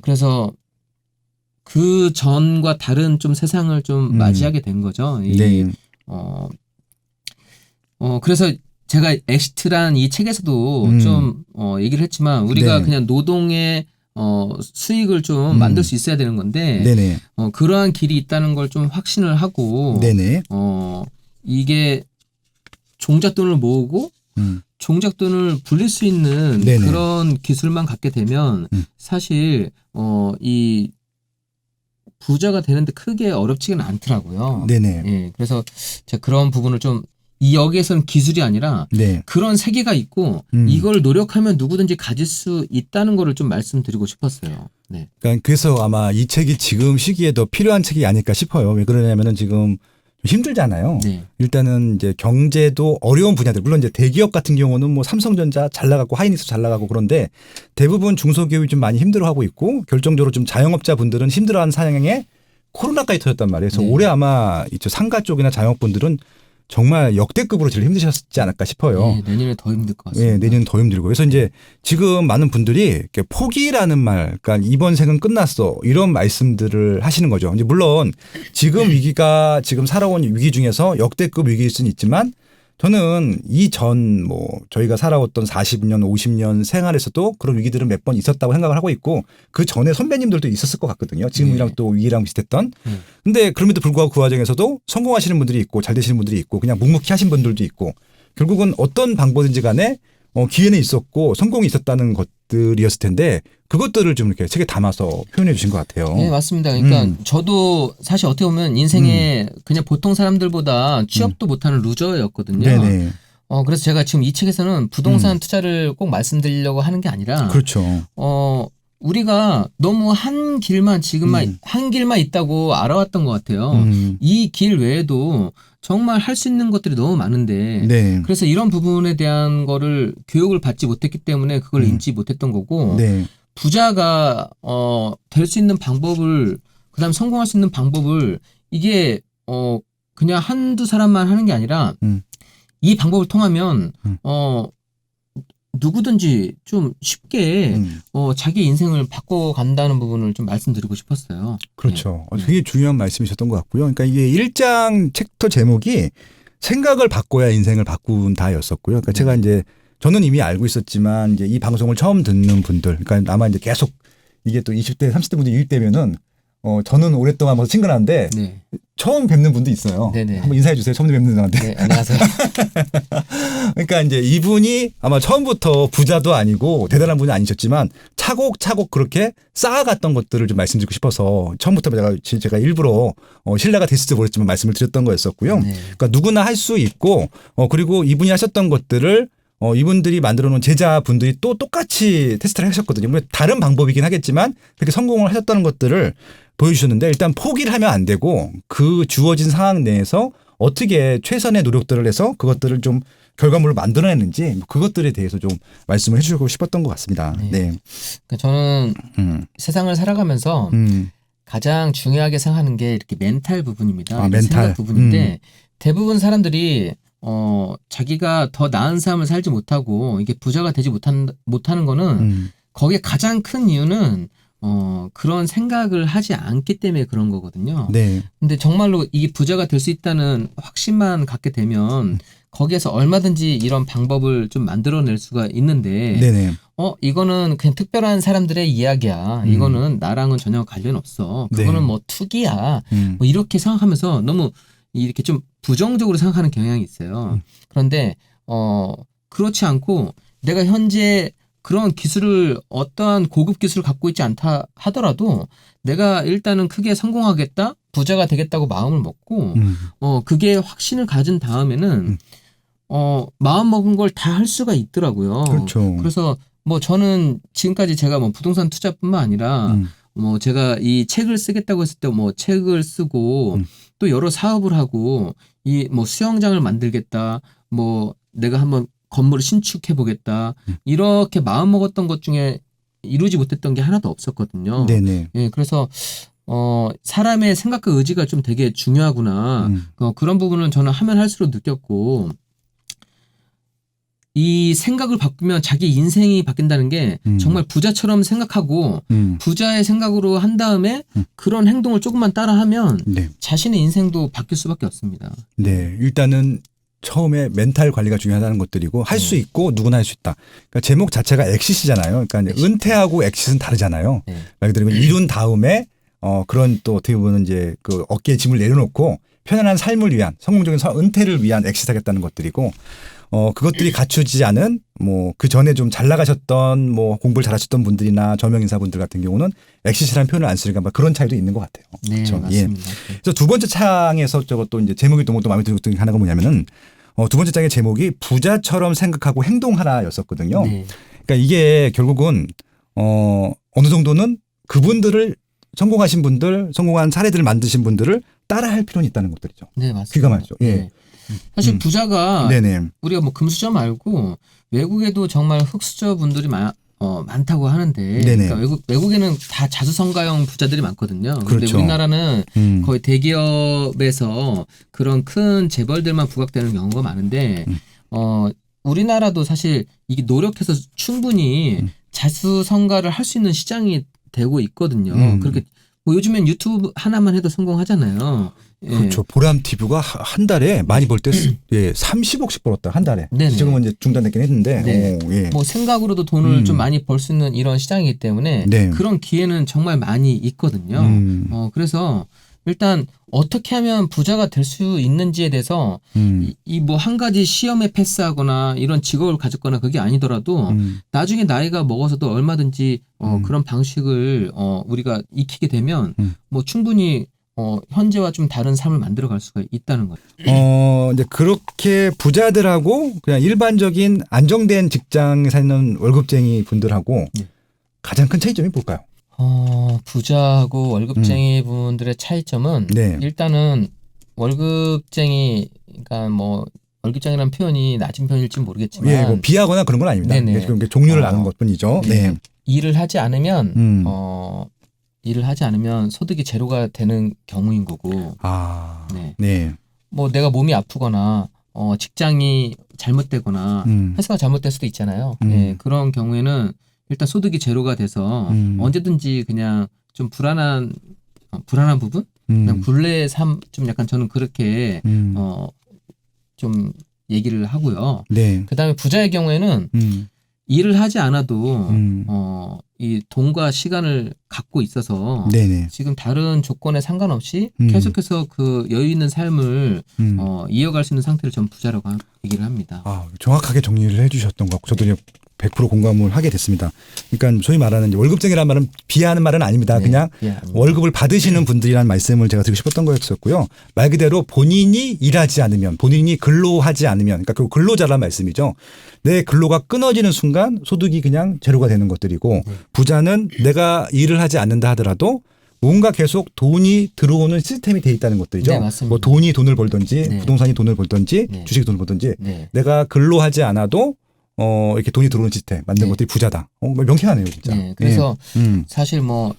그래서 그 전과 다른 좀 세상을 좀 맞이하게 된 거죠. 네. 그래서 제가 엑시트란 이 책에서도 좀 얘기를 했지만 우리가 네. 그냥 노동의 수익을 좀 만들 수 있어야 되는 건데 네네. 그러한 길이 있다는 걸 좀 확신을 하고 네네. 이게 종잣돈을 모으고 종잣돈을 불릴 수 있는 네네. 그런 기술만 갖게 되면 사실 이 부자가 되는데 크게 어렵지는 않더라고요. 네네. 예, 그래서 제가 그런 부분을 좀 이 여기에서는 기술이 아니라 네. 그런 세계가 있고 이걸 노력하면 누구든지 가질 수 있다는 거를 좀 말씀드리고 싶었어요. 네. 그러니까 그래서 아마 이 책이 지금 시기에 더 필요한 책이 아닐까 싶어요. 왜 그러냐면은 지금 힘들잖아요. 네. 일단은 이제 경제도 어려운 분야들, 물론 이제 대기업 같은 경우는 뭐 삼성전자 잘 나가고 하이닉스 잘 나가고 그런데 대부분 중소기업이 좀 많이 힘들어하고 있고 결정적으로 좀 자영업자 분들은 힘들어하는 상황에 코로나까지 터졌단 말이에요. 그래서 올해 아마 이쪽 상가 쪽이나 자영업분들은 정말 역대급으로 제일 힘드셨지 않을까 싶어요. 네, 내년에 더 힘들 것 같습니다. 예, 내년은 더 힘들고. 그래서 이제 지금 많은 분들이 이렇게 포기라는 말, 그러니까 이번 생은 끝났어. 이런 말씀들을 하시는 거죠. 이제 물론 지금 위기가 지금 살아온 위기 중에서 역대급 위기일 수는 있지만 저는 이전 뭐 저희가 살아왔던 40년, 50년 생활에서도 그런 위기들은 몇 번 있었다고 생각을 하고 있고 그 전에 선배님들도 있었을 것 같거든요. 지금이랑 네. 또 위기랑 비슷했던. 근데 그럼에도 불구하고 그 과정에서도 성공하시는 분들이 있고 잘 되시는 분들이 있고 그냥 묵묵히 하신 분들도 있고 결국은 어떤 방법인지 간에 기회는 있었고 성공이 있었다는 것들이었을 텐데 그것들을 좀 이렇게 책에 담아서 표현해 주신 것 같아요. 네, 맞습니다. 그러니까 저도 사실 어떻게 보면 인생에 그냥 보통 사람들보다 취업도 못하는 루저였거든요. 네네. 그래서 제가 지금 이 책에서는 부동산 투자를 꼭 말씀드리려고 하는 게 아니라 그렇죠. 우리가 너무 한 길만 한 길만 있다고 알아왔던 것 같아요. 이 길 외에도 정말 할 수 있는 것들이 너무 많은데 네. 그래서 이런 부분에 대한 거를 교육을 받지 못했기 때문에 그걸 인지 못했던 거고 네. 부자가 될 수 있는 방법을 그다음 성공할 수 있는 방법을 이게 그냥 한두 사람만 하는 게 아니라 이 방법을 통하면 누구든지 좀 쉽게 자기 인생을 바꿔간다는 부분을 좀 말씀드리고 싶었어요. 그렇죠. 네. 되게 중요한 말씀이셨던 것 같고요. 그러니까 이게 1장 챕터 제목이 생각을 바꿔야 인생을 바꾼다였었고요. 그러니까 제가 이제 저는 이미 알고 있었지만 이제 이 방송을 처음 듣는 분들, 그러니까 아마 이제 계속 이게 또 20대, 30대 분들이 유입되면은 저는 오랫동안 뭐 친근한데 네. 처음 뵙는 분도 있어요. 네네. 한번 인사해 주세요. 처음 뵙는 분한테. 네, 안녕하세요. 그러니까 이제 이분이 아마 처음부터 부자도 아니고 대단한 분이 아니셨지만 차곡차곡 그렇게 쌓아갔던 것들을 좀 말씀드리고 싶어서 처음부터 제가 일부러 신뢰가 됐을지 모르겠지만 말씀을 드렸던 거였었고요. 네. 그러니까 누구나 할 수 있고 그리고 이분이 하셨던 것들을 이분들이 만들어 놓은 제자분들이 또 똑같이 테스트를 하셨거든요. 물론 다른 방법이긴 하겠지만 그렇게 성공을 하셨다는 것들을 보여주셨는데 일단 포기를 하면 안 되고 그 주어진 상황 내에서 어떻게 최선의 노력들을 해서 그것들을 좀 결과물을 만들어내는지 그것들에 대해서 좀 말씀을 해주고 싶었던 것 같습니다. 네. 네. 그러니까 저는 세상을 살아가면서 가장 중요하게 생각하는 게 이렇게 멘탈 부분입니다. 멘탈. 생각 부분인데 대부분 사람들이 자기가 더 나은 삶을 살지 못하고 이게 부자가 되지 못하는 거는 거기에 가장 큰 이유는 그런 생각을 하지 않기 때문에 그런 거거든요. 네. 근데 정말로 이게 부자가 될 수 있다는 확신만 갖게 되면 거기에서 얼마든지 이런 방법을 좀 만들어낼 수가 있는데 네네. 이거는 그냥 특별한 사람들의 이야기야. 이거는 나랑은 전혀 관련 없어. 그거는 네. 뭐 투기야. 뭐 이렇게 생각하면서 너무 이렇게 좀 부정적으로 생각하는 경향이 있어요. 그런데 그렇지 않고 내가 현재 그런 기술을 어떠한 고급 기술을 갖고 있지 않다 하더라도 내가 일단은 크게 성공하겠다, 부자가 되겠다고 마음을 먹고 그게 확신을 가진 다음에는 마음 먹은 걸 다 할 수가 있더라고요. 그렇죠. 그래서 뭐 저는 지금까지 제가 뭐 부동산 투자뿐만 아니라 뭐 제가 이 책을 쓰겠다고 했을 때 뭐 책을 쓰고 또 여러 사업을 하고 이 뭐 수영장을 만들겠다, 뭐 내가 한번 건물을 신축해 보겠다 이렇게 마음 먹었던 것 중에 이루지 못했던 게 하나도 없었거든요. 네네. 예, 그래서 사람의 생각과 의지가 좀 되게 중요하구나. 그런 부분은 저는 하면 할수록 느꼈고 이 생각을 바꾸면 자기 인생이 바뀐다는 게 정말 부자처럼 생각하고 부자의 생각으로 한 다음에 그런 행동을 조금만 따라하면 네. 자신의 인생도 바뀔 수밖에 없습니다. 네. 일단은 처음에 멘탈 관리가 중요하다는 것들이고 할 수 있고 누구나 할 수 있다. 그러니까 제목 자체가 엑싯이잖아요. 그러니까 이제 은퇴하고 엑싯은 다르잖아요. 네. 말 그대로 이룬 다음에 그런 또 어떻게 보면 이제 그 어깨에 짐을 내려놓고 편안한 삶을 위한 성공적인 은퇴를 위한 엑싯하겠다는 것들이고 그것들이 갖춰지지 않은 뭐 그 전에 좀 잘 나가셨던 뭐 공부를 잘하셨던 분들이나 저명 인사분들 같은 경우는 엑싯이라는 표현을 안 쓰니까 그런 차이도 있는 것 같아요. 네, 그렇죠? 맞습니다. 예. 그래서 두 번째 창에서 저것도 이제 제목이 또 마음에 드는 것 하나가 뭐냐면은 두 번째 장의 제목이 부자처럼 생각하고 행동하라였었거든요. 네. 그러니까 이게 결국은 어느 정도는 그분들을 성공하신 분들, 성공한 사례들을 만드신 분들을 따라할 필요는 있다는 것들이죠. 네, 맞습니다. 귀가 많죠. 예. 네. 사실 부자가 네네. 우리가 뭐 금수저 말고 외국에도 정말 흑수저 분들이 많다고 하는데 네네. 그러니까 외국에는 다 자수성가형 부자들이 많거든요. 그런데 그렇죠. 우리나라는 거의 대기업에서 그런 큰 재벌들만 부각되는 경우가 많은데 우리나라도 사실 이게 노력해서 충분히 자수성가를 할 수 있는 시장이 되고 있거든요. 그렇게 뭐 요즘엔 유튜브 하나만 해도 성공하잖아요. 예. 그렇죠. 보람 TV가 한 달에 많이 벌 때 30억씩 벌었다 한 달에. 네네. 지금은 이제 중단됐긴 했는데. 네. 예. 뭐 생각으로도 돈을 좀 많이 벌 수 있는 이런 시장이기 때문에 네. 그런 기회는 정말 많이 있거든요. 그래서 일단 어떻게 하면 부자가 될 수 있는지에 대해서 이 뭐 한 가지 시험에 패스하거나 이런 직업을 가졌거나 그게 아니더라도 나중에 나이가 먹어서도 얼마든지 그런 방식을 우리가 익히게 되면 뭐 충분히 현재와 좀 다른 삶을 만들어갈 수가 있다는 거죠. 이제 그렇게 부자들하고 그냥 일반적인 안정된 직장에 사는 월급쟁이 분들하고 네. 가장 큰 차이점이 뭘까요? 부자하고 월급쟁이 분들의 차이점은 네. 일단은 월급쟁이, 그러니까 뭐 월급쟁이라는 표현이 낮은 편일지 모르겠지만 예, 뭐 비하거나 그런 건 아닙니다. 네네. 지금 종류를 나눈 것뿐이죠. 네. 일을 하지 않으면 일을 하지 않으면 소득이 제로가 되는 경우인 거고. 아, 네. 네. 뭐 내가 몸이 아프거나 직장이 잘못되거나 회사가 잘못될 수도 있잖아요. 네, 그런 경우에는 일단 소득이 제로가 돼서 언제든지 그냥 좀 불안한 부분? 그냥 굴레의 삶, 좀 약간 저는 그렇게 좀 얘기를 하고요. 네. 그다음에 부자의 경우에는 일을 하지 않아도 이 돈과 시간을 갖고 있어서 네네. 지금 다른 조건에 상관없이 계속해서 그 여유 있는 삶을 이어갈 수 있는 상태를 전 부자라고 얘기를 합니다. 아, 정확하게 정리를 해주셨던 것 같고 저도 100% 공감을 하게 됐습니다. 그러니까 소위 말하는 이제 월급쟁이라는 말은 비하하는 말은 아닙니다. 네, 그냥 월급을 받으시는 분들이라는 말씀을 제가 드리고 싶었던 거였었고요. 말 그대로 본인이 일하지 않으면, 본인이 근로하지 않으면, 그러니까 그 근로자란 말씀이죠. 내 근로가 끊어지는 순간 소득이 그냥 제로가 되는 것들이고 부자는 내가 일을 하지 않는다 하더라도 뭔가 계속 돈이 들어오는 시스템이 돼 있다는 것들이죠. 네, 맞습니다. 뭐 돈이 돈을 벌든지 네. 부동산이 돈을 벌든지 네. 주식이 돈을 벌든지 네. 내가 근로하지 않아도 이렇게 돈이 들어오는 시스템 만든 네. 것들이 부자다. 명쾌하네요, 진짜. 네, 그래서 예. 사실 뭐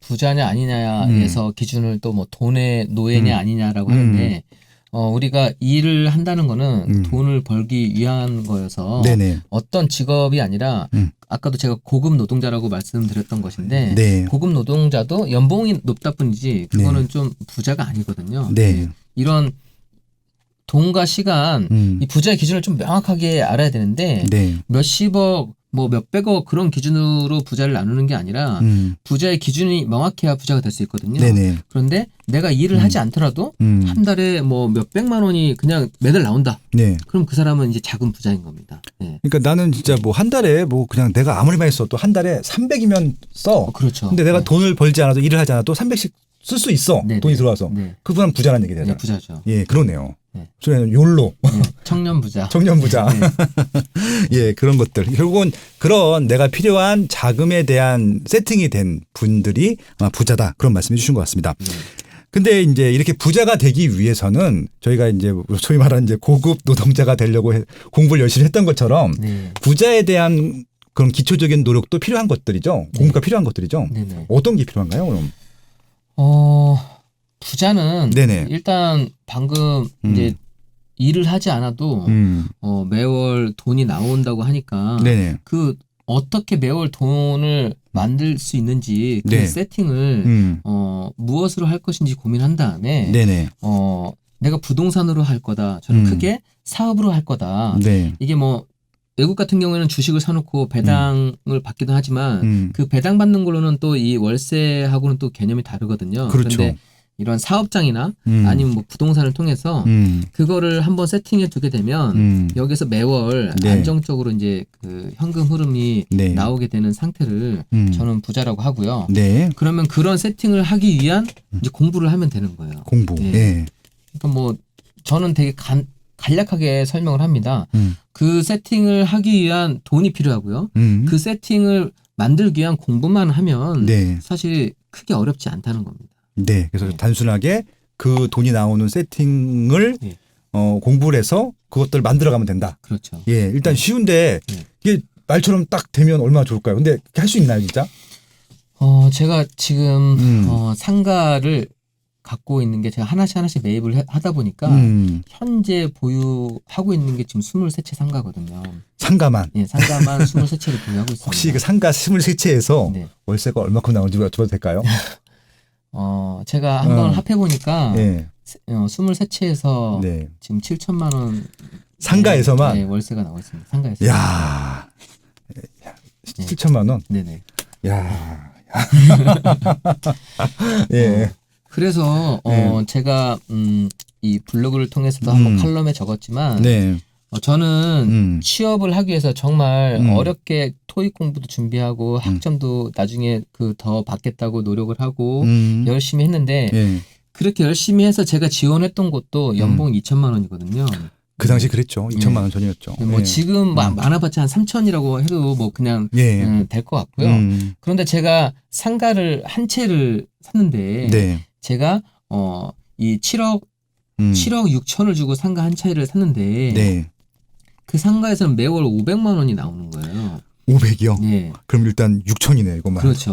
부자냐 아니냐에서 기준을 또 뭐 돈의 노예냐 아니냐라고 하는데 우리가 일을 한다는 거는 돈을 벌기 위한 거여서 네네. 어떤 직업이 아니라 아까도 제가 고급 노동자라고 말씀드렸던 것인데 네. 고급 노동자도 연봉이 높다 뿐이지 그거는 좀 부자가 아니거든요. 네. 이런 돈과 시간, 이 부자의 기준을 좀 명확하게 알아야 되는데 네. 몇십억, 뭐 몇백억 그런 기준으로 부자를 나누는 게 아니라 부자의 기준이 명확해야 부자가 될 수 있거든요. 네네. 그런데 내가 일을 하지 않더라도 한 달에 뭐 몇백만 원이 그냥 매달 나온다. 네. 그럼 그 사람은 이제 작은 부자인 겁니다. 네. 그러니까 나는 진짜 뭐 한 달에 뭐 그냥 내가 아무리 많이 써도 한 달에 300이면 써. 그렇죠. 근데 내가 네. 돈을 벌지 않아도 일을 하지 않아도 300씩 쓸 수 있어. 네네. 돈이 들어와서. 네. 그분은 부자라는 얘기 되잖아요. 네, 부자죠. 예, 그러네요. 네. 저는 욜로. 네, 청년 부자. 청년 부자. 네. 예, 그런 것들. 결국은 그런 내가 필요한 자금에 대한 세팅이 된 분들이 아마 부자다. 그런 말씀해 주신 것 같습니다. 네. 근데 이제 이렇게 부자가 되기 위해서는 저희가 이제 소위 말하는 이제 고급 노동자가 되려고 공부를 열심히 했던 것처럼 네. 부자에 대한 그런 기초적인 노력도 필요한 것들이죠. 공부가 필요한 것들이죠. 네네. 어떤 게 필요한가요, 그럼? 부자는 네네. 일단 방금 이제 일을 하지 않아도 매월 돈이 나온다고 하니까 네네. 그 어떻게 매월 돈을 만들 수 있는지 그 네. 세팅을 무엇으로 할 것인지 고민한 다음에 네네. 내가 부동산으로 할 거다. 저는 크게 사업으로 할 거다. 네. 이게 뭐 외국 같은 경우에는 주식을 사놓고 배당을 받기도 하지만 그 배당 받는 걸로는 또 이 월세하고는 또 개념이 다르거든요. 그렇죠. 그런데 이런 사업장이나 아니면 뭐 부동산을 통해서 그거를 한번 세팅해 두게 되면 여기서 매월 네. 안정적으로 이제 그 현금 흐름이 네. 나오게 되는 상태를 저는 부자라고 하고요. 네. 그러면 그런 세팅을 하기 위한 이제 공부를 하면 되는 거예요. 공부. 예. 예. 그러니까 뭐 저는 되게 간략하게 설명을 합니다. 그 세팅을 하기 위한 돈이 필요하고요. 그 세팅을 만들기 위한 공부만 하면 네. 사실 크게 어렵지 않다는 겁니다. 네. 그래서 네. 단순하게 그 돈이 나오는 세팅을 네. 공부를 해서 그것들을 만들어가면 된다. 그렇죠. 예. 일단 쉬운데 네. 이게 말처럼 딱 되면 얼마나 좋을까요? 근데 할 수 있나요, 진짜? 제가 지금 상가를 갖고 있는 게 제가 하나씩 매입을 하다 보니까 현재 보유하고 있는 게 지금 23채 상가거든요. 상가만. 예, 상가만 23채를 보유하고 있습니다. 혹시 그 상가 23채에서 네. 월세가 얼마큼 나오는지 여쭤봐도 될까요? 제가 한번 합해 보니까 네. 23채에서 네. 지금 7천만 원 상가에서만? 네, 월세가 나오고 있습니다. 상가에서. 야. 7천만 원. 네네. 야. 예. 그래서 네. 제가 이 블로그를 통해서도 한번 칼럼에 적었지만 네. 저는 취업을 하기 위해서 정말 어렵게 토익 공부도 준비하고 학점도 나중에 그 더 받겠다고 노력을 하고 열심히 했는데 예. 그렇게 열심히 해서 제가 지원했던 곳도 연봉 2천만 원이거든요. 그 당시 그랬죠. 2천만 원 전이었죠. 뭐 예. 지금 많아봤자 한 3천이라고 해도 뭐 그냥 예. 될 것 같고요. 그런데 제가 상가를 한 채를 샀는데 네. 제가 이 7억 6천을 주고 상가 한 채를 샀는데 네. 그 상가에서는 매월 500만 원이 나오는 거예요. 500이요? 네. 그럼 일단 6천이네, 이것만. 그렇죠.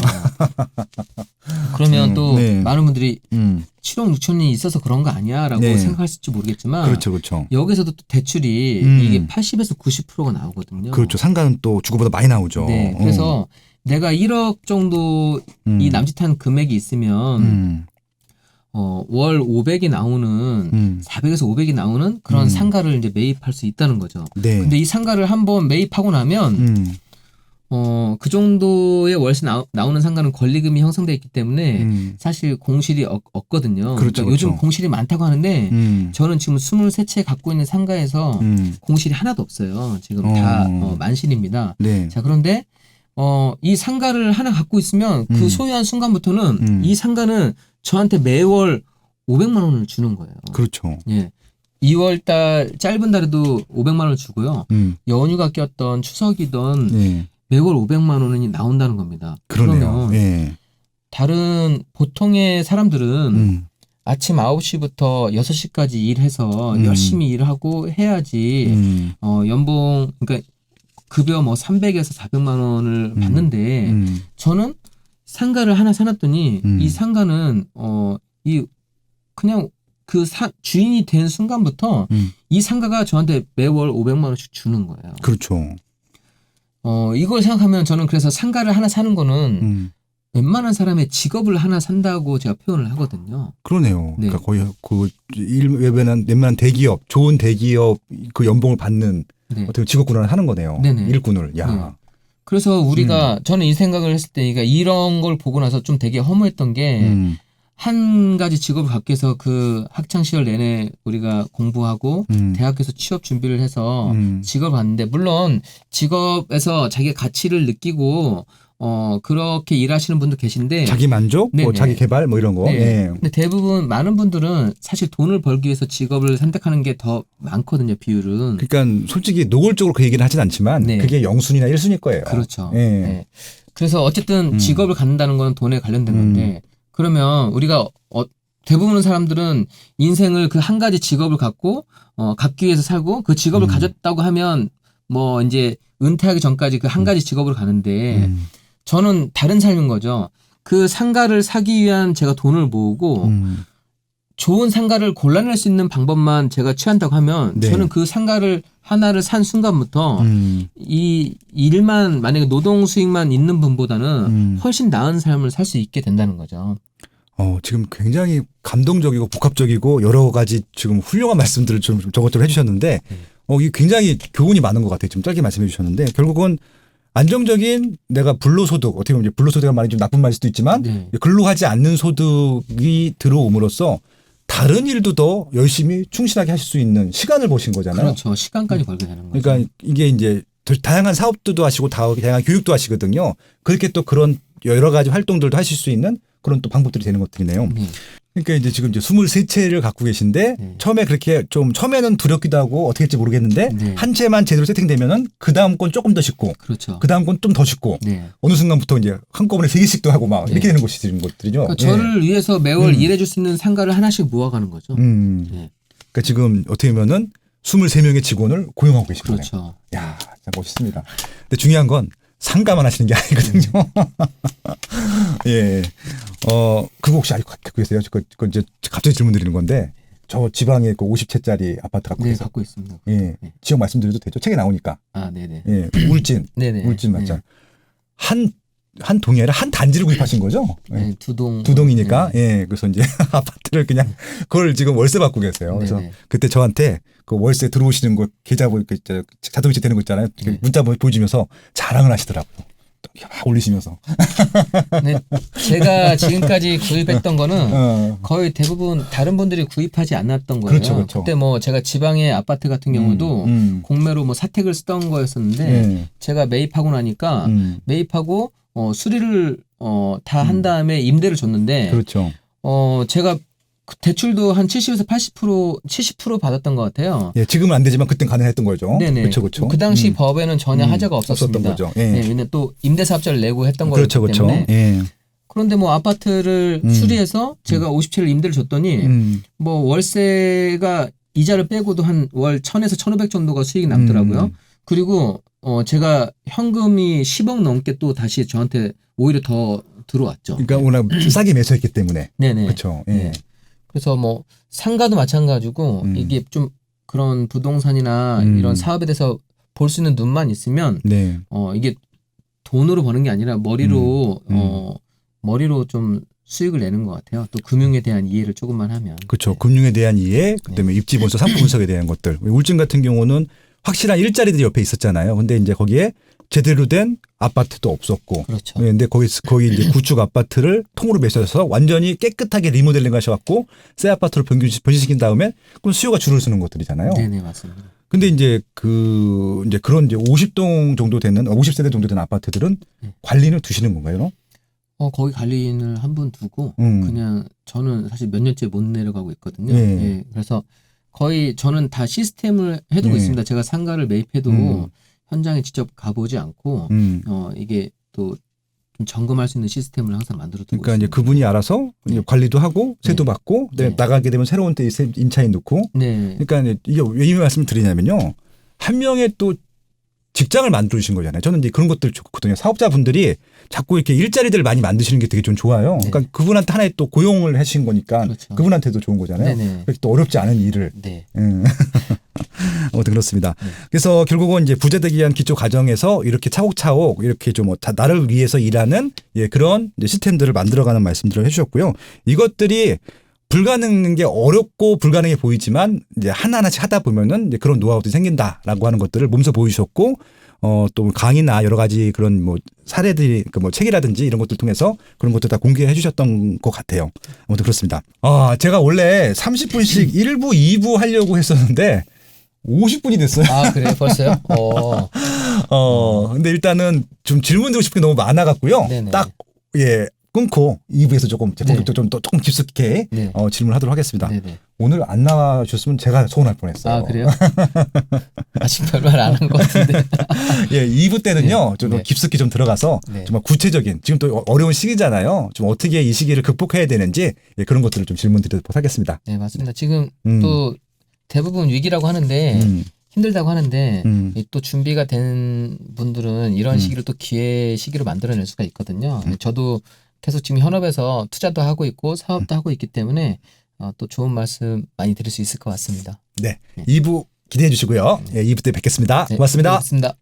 그러면 또 네. 많은 분들이 7억 6천이 있어서 그런 거 아니야라고 네. 생각하실지 모르겠지만 그렇죠, 그렇죠. 여기서도 또 대출이 이게 80에서 90%가 나오거든요. 그렇죠. 상가는 또 주거보다 많이 나오죠. 네. 그래서 내가 1억 정도 이 남짓한 금액이 있으면 월 500이 나오는 400에서 500이 나오는 그런 상가를 이제 매입할 수 있다는 거죠. 네. 근데 이 상가를 한번 매입하고 나면 그 정도의 월세 나오는 상가는 권리금이 형성되어 있기 때문에 사실 공실이 없거든요. 그렇죠, 그러니까 요즘 그렇죠. 공실이 많다고 하는데 저는 지금 23채 갖고 있는 상가에서 공실이 하나도 없어요. 지금 다 만실입니다. 네. 자, 그런데 이 상가를 하나 갖고 있으면 그 소유한 순간부터는 이 상가는 저한테 매월 500만 원을 주는 거예요. 그렇죠. 예. 2월 달 짧은 달에도 500만 원을 주고요. 연휴가 꼈던 추석이던 예. 매월 500만 원이 나온다는 겁니다. 그러네요. 그러면 예. 다른 보통의 사람들은 아침 9시부터 6시까지 일해서 열심히 일하고 해야지 연봉 그러니까 급여 뭐 300에서 400만 원을 받는데 저는 상가를 하나 사놨더니 이 상가는 이 그냥 그 주인이 된 순간부터 이 상가가 저한테 매월 500만 원씩 주는 거예요. 그렇죠. 이걸 생각하면 저는 그래서 상가를 하나 사는 거는 웬만한 사람의 직업을 하나 산다고 제가 표현을 하거든요. 그러네요. 네. 그러니까 거의 웬만한 대기업, 좋은 대기업 그 연봉을 받는 네. 어떻게 직업군을 하는 거네요. 네네. 일꾼을. 야. 네. 그래서 우리가 저는 이 생각을 했을 때 그러니까 이런 걸 보고 나서 좀 되게 허무했던 게 한 가지 직업을 갖기 위해서 그 학창 시절 내내 우리가 공부하고 대학에서 취업 준비를 해서 직업을 갖는데 물론 직업에서 자기의 가치를 느끼고 그렇게 일하시는 분도 계신데 자기 만족, 뭐 자기 개발 뭐 이런 거. 네. 예. 근데 대부분 많은 분들은 사실 돈을 벌기 위해서 직업을 선택하는 게 더 많거든요, 비율은. 그러니까 솔직히 노골적으로 그 얘기는 하진 않지만 네. 그게 0순위나 1순위일 거예요. 그렇죠. 예. 네. 그래서 어쨌든 직업을 갖는다는 건 돈에 관련된 건데 그러면 우리가 대부분의 사람들은 인생을 그 한 가지 직업을 갖기 위해서 살고 그 직업을 가졌다고 하면 뭐 이제 은퇴하기 전까지 그 한 가지 직업을 가는데 저는 다른 삶인 거죠. 그 상가를 사기 위한 제가 돈을 모으고 좋은 상가를 골라낼 수 있는 방법만 제가 취한다고 하면 네. 저는 그 상가를 하나를 산 순간부터 이 일만 만약에 노동 수익만 있는 분보다는 훨씬 나은 삶을 살 수 있게 된다는 거죠. 지금 굉장히 감동적이고 복합적이고 여러 가지 지금 훌륭한 말씀들을 좀 저것저것 해주셨는데 이게 굉장히 교훈이 많은 것 같아요. 좀 짧게 말씀해 주셨는데 결국은 안정적인 내가 불로소득 어떻게 보면 이제 불로소득이라는 말이 좀 나쁜 말일 수도 있지만 네. 근로하지 않는 소득이 들어옴으로써 다른 일도 더 열심히 충실하게 하실 수 있는 시간을 보신 거잖아요. 그렇죠. 시간까지 벌게 되는 거죠. 그러니까 이게 이제 다양한 사업도 하시고 다양한 교육도 하시거든요. 그렇게 또 그런 여러 가지 활동들도 하실 수 있는 그런 또 방법들이 되는 것들이네요. 네. 그러니까 이제 지금 이제 23채를 갖고 계신데 네. 처음에 그렇게 좀 처음에는 두렵기도 하고 어떻게 할지 모르겠는데 네. 한 채만 제대로 세팅되면은 그 다음 건 조금 더 쉽고 그렇죠. 그 다음 건 좀 더 쉽고 네. 어느 순간부터 이제 한꺼번에 3개씩도 하고 막 네. 이렇게 되는 것들이죠. 그러니까 저를 위해서 매월 일해줄 수 있는 상가를 하나씩 모아가는 거죠. 네. 그러니까 지금 어떻게 보면은 23명의 직원을 고용하고 계신 거예요. 그렇죠. 야, 진짜 멋있습니다. 근데 중요한 건 상가만 하시는 게 아니거든요. 예. 그거 혹시 알고 계세요? 그거 이제 갑자기 질문 드리는 건데 저 지방에 그 50채짜리 아파트 갖고 네, 계세요. 갖고 있습니다. 예. 네. 지역 말씀드려도 되죠? 책에 나오니까. 아, 네네. 예. 울진. 네네. 울진 맞죠? 한 동이 아니라 한 단지를 구입하신 거죠? 예. 네, 두 동이니까. 네. 예. 그래서 이제 아파트를 그냥 그걸 지금 월세 받고 계세요. 그래서 네네. 그때 저한테 그 월세 들어오시는 거 계좌 자동이체 되는 거 있잖아요. 네. 문자 보여주면서 자랑을 하시더라고요. 막 올리시면서. 네, 제가 지금까지 구입했던 거는 거의 대부분 다른 분들이 구입하지 않았던 거예요. 그렇죠, 그렇죠. 그때 뭐 제가 지방의 아파트 같은 경우도 공매로 뭐 사택을 쓰던 거였었는데 제가 매입하고 나니까 매입하고 수리를 다 한 다음에 임대를 줬는데 그렇죠. 제가 대출도 한 70에서 70% 받았던 것 같아요. 예, 지금은 안 되지만 그땐 가능했던 거죠. 네네. 그렇죠. 그 당시 법에는 전혀 하자가 없었습니다. 없었던 거죠. 예. 네, 왜냐면 또 임대사업자를 내고 했던 거기 그렇죠, 그렇죠. 때문에. 예. 그런데 뭐 아파트를 수리해서 제가 50채를 임대를 줬더니 뭐 월세가 이자를 빼고도 한 월 1,000에서 1,500 정도가 수익이 남더라고요. 그리고 제가 현금이 10억 넘게 또 다시 저한테 오히려 더 들어왔죠. 그러니까 워낙 싸게 매수했기 때문에. 네네. 그렇죠. 예. 네. 그래서 뭐 상가도 마찬가지고 이게 좀 그런 부동산이나 이런 사업에 대해서 볼 수 있는 눈만 있으면 네. 이게 돈으로 버는 게 아니라 머리로 좀 수익을 내는 것 같아요. 또 금융에 대한 이해를 조금만 하면. 그렇죠. 네. 금융에 대한 이해, 그다음에 입지 분석, 상품 분석에 대한 것들. 울진 같은 경우는 확실한 일자리들이 옆에 있었잖아요. 근데 이제 거기에 제대로 된 아파트도 없었고. 그렇죠. 근데 거기 이제 구축 아파트를 통으로 매수해서 완전히 깨끗하게 리모델링 하셔갖고 새 아파트로 변신시킨 다음에 그럼 수요가 줄을 서는 것들이잖아요. 네네, 맞습니다. 근데 이제 그런 이제 50동 정도 되는 50세대 정도 되는 아파트들은 관리는 두시는 건가요? 거기 관리인을 한 분 두고 그냥 저는 사실 몇 년째 못 내려가고 있거든요. 예, 그래서 거의 저는 다 시스템을 해두고 있습니다. 제가 상가를 매입해도 현장에 직접 가보지 않고 이게 또 좀 점검할 수 있는 시스템을 항상 만들어 두고 그러니까 있습니다. 이제 그분이 알아서 이제 관리도 하고 세도 받고 나가게 되면 새로운 때 임차인 넣고 그러니까 이게 왜 이 말씀을 드리냐면요. 한 명의 또 직장을 만들어주신 거잖아요. 저는 이제 그런 것들 좋거든요. 사업자분들이 자꾸 이렇게 일자리들을 많이 만드시는 게 되게 좀 좋아요. 그러니까 그분한테 하나의 또 고용을 하신 거니까 그렇죠. 그분한테도 좋은 거잖아요. 그렇게 또 어렵지 않은 일을. 네. 아무튼 그렇습니다. 그래서 결국은 이제 부자되기 위한 기초 과정에서 이렇게 차곡차곡 이렇게 좀 나를 위해서 일하는 그런 이제 시스템들을 만들어가는 말씀들을 해주셨고요. 이것들이 불가능한 게 어렵고 불가능해 보이지만 이제 하나하나씩 하다 보면은 이제 그런 노하우들이 생긴다라고 하는 것들을 몸소 보여주셨고 또 강의나 여러 가지 그런 뭐 사례들이 그 뭐 책이라든지 이런 것들 통해서 그런 것들 다 공개해 주셨던 것 같아요. 아무튼 그렇습니다. 제가 원래 30분씩 1부, 2부 하려고 했었는데 50분이 됐어요. 아, 그래요? 벌써요? 근데 일단은 좀 질문 드리고 싶은 게 너무 많아 갖고요. 네네. 끊고 2부에서 조금 네. 본격적으로 조금 깊숙이 네. 질문하도록 하겠습니다. 네네. 오늘 안 나와 주셨으면 제가 서운할 뻔했어요. 아, 그래요? 아직 별말 안 한 것 같은데. 2부 때는요. 네. 좀 네. 깊숙이 좀 들어가서 네. 정말 구체적인 지금 또 어려운 시기잖아요. 좀 어떻게 이 시기를 극복해야 되는지 그런 것들을 좀 질문 드리도록 하겠습니다. 네, 맞습니다. 지금 또 대부분 위기라고 하는데 힘들다고 하는데 또 준비가 된 분들은 이런 시기를 또 기회 시기로 만들어낼 수가 있거든요. 저도 계속 지금 현업에서 투자도 하고 있고 사업도 하고 있기 때문에 또 좋은 말씀 많이 드릴 수 있을 것 같습니다. 네. 2부 기대해 주시고요. 2부 때 뵙겠습니다. 네, 고맙습니다. 고맙습니다.